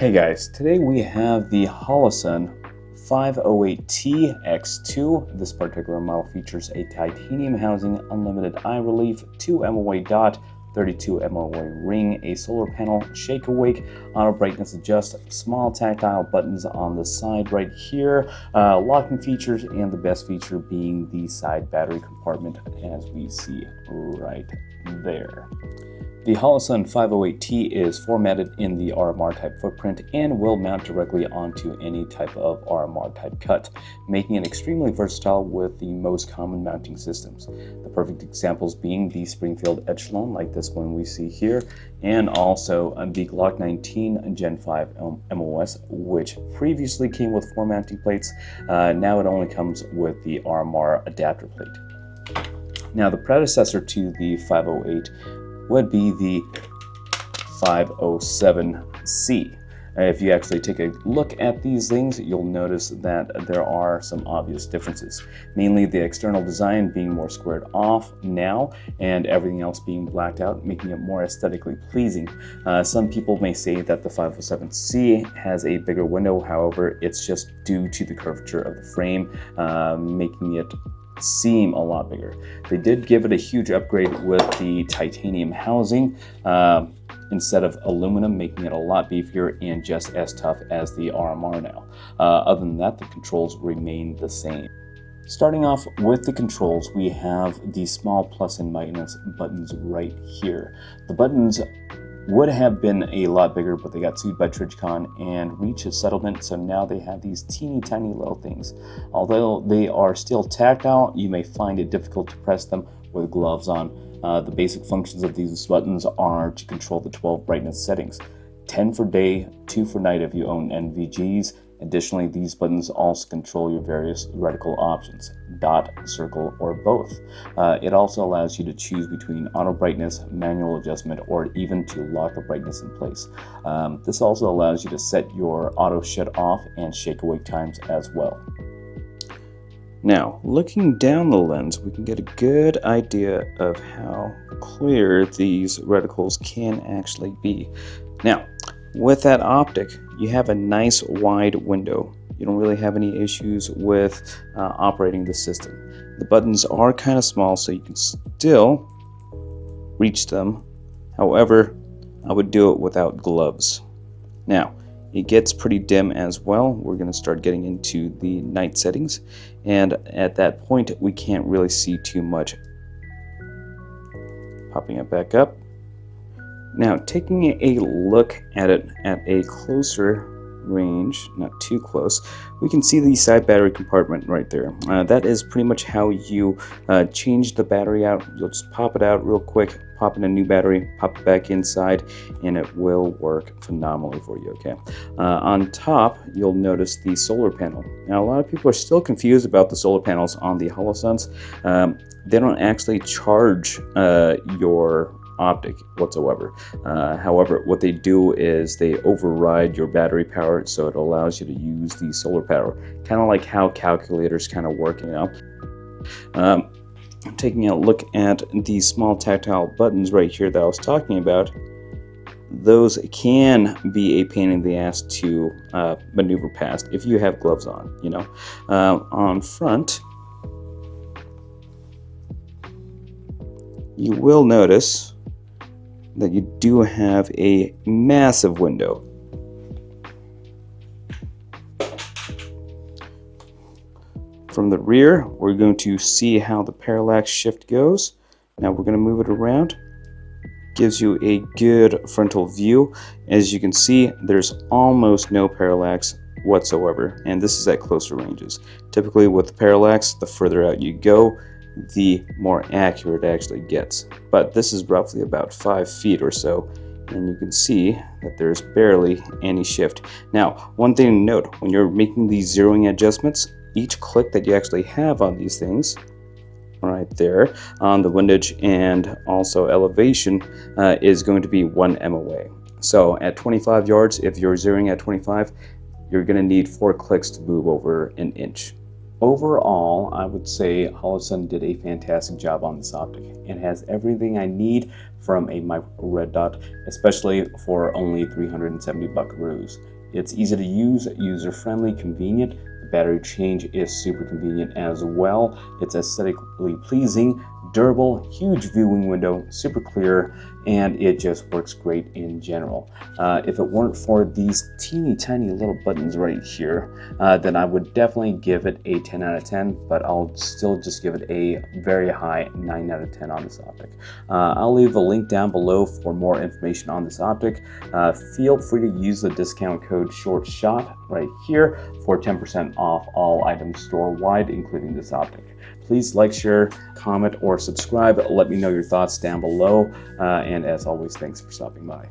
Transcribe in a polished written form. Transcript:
Hey guys, today we have the Holosun 508T-X2. This particular model features a titanium housing, unlimited eye relief, 2 MOA dot, 32 MOA ring, a solar panel, shake awake, auto brightness adjust, small tactile buttons on the side right here, locking features, and the best feature being the side battery compartment as we see right there. The Holosun 508T is formatted in the RMR type footprint and will mount directly onto any type of RMR type cut, making it extremely versatile with the most common mounting systems. The perfect examples being the Springfield Echelon, like this one we see here, and also the Glock 19 Gen 5 MOS, which previously came with 4 mounting plates. Now it only comes with the RMR adapter plate. Now the predecessor to the 508 would be the 507C. If you actually take a look at these things, you'll notice that there are some obvious differences, mainly the external design being more squared off now and everything else being blacked out, making it more aesthetically pleasing. Some people may say that the 507C has a bigger window, however, it's just due to the curvature of the frame, making it seem a lot bigger. They did give it a huge upgrade with the titanium housing instead of aluminum, making it a lot beefier and just as tough as the RMR now. Other than that, the controls remain the same. Starting off with the controls, we have the small plus and minus buttons right here. The buttons would have been a lot bigger, but they got sued by Trijicon and reached a settlement, so now they have these teeny tiny little things. Although they are still tactile, you may find it difficult to press them with gloves on. The basic functions of these buttons are to control the 12 brightness settings, 10 for day, 2 for night if you own NVGs. Additionally, these buttons also control your various reticle options, dot, circle, or both. It also allows you to choose between auto brightness, manual adjustment, or even to lock the brightness in place. This also allows you to set your auto shut off and shake awake times as well. Now, looking down the lens, we can get a good idea of how clear these reticles can actually be. Now, with that optic, you have a nice wide window. You don't really have any issues with operating the system. The buttons are kind of small, so you can still reach them. However, I would do it without gloves. Now, it gets pretty dim as well. We're going to start getting into the night settings, and at that point, we can't really see too much. Popping it back up. Now, taking a look at it at a closer range, not too close, we can see the side battery compartment right there. That is pretty much how you change the battery out. You'll just pop it out real quick, pop in a new battery, pop it back inside, and it will work phenomenally for you, okay? On top, you'll notice the solar panel. Now, a lot of people are still confused about the solar panels on the Holosuns. They don't actually charge your optic whatsoever. However, what they do is they override your battery power, so it allows you to use the solar power, kind of like how calculators kind of work, you know. Taking a look at these small tactile buttons right here that I was talking about, those can be a pain in the ass to maneuver past if you have gloves on, you know. On front, you will notice that you do have a massive window. From the rear, we're going to see how the parallax shift goes. Now we're going to move it around. Gives you a good frontal view. As you can see, there's almost no parallax whatsoever, and this is at closer ranges. Typically with the parallax, the further out you go, the more accurate it actually gets. But this is roughly about 5 feet or so, and you can see that there's barely any shift. Now, one thing to note, when you're making these zeroing adjustments, each click that you actually have on these things, right there, on the windage and also elevation, is going to be 1 MOA. So at 25 yards, if you're zeroing at 25, you're going to need 4 clicks to move over an inch. Overall, I would say Holosun did a fantastic job on this optic and has everything I need from a micro red dot, especially for only 370 buckaroos. It's easy to use, user-friendly, convenient. The battery change is super convenient as well. It's aesthetically pleasing, durable, huge viewing window, super clear, and it just works great in general. If it weren't for these teeny tiny little buttons right here, then I would definitely give it a 10 out of 10, but I'll still just give it a very high 9 out of 10 on this optic. I'll leave a link down below for more information on this optic. Feel free to use the discount code SHORTSHOT right here for 10% off all items store-wide, including this optic. Please like, share, comment, or subscribe. Let me know your thoughts down below. And as always, thanks for stopping by.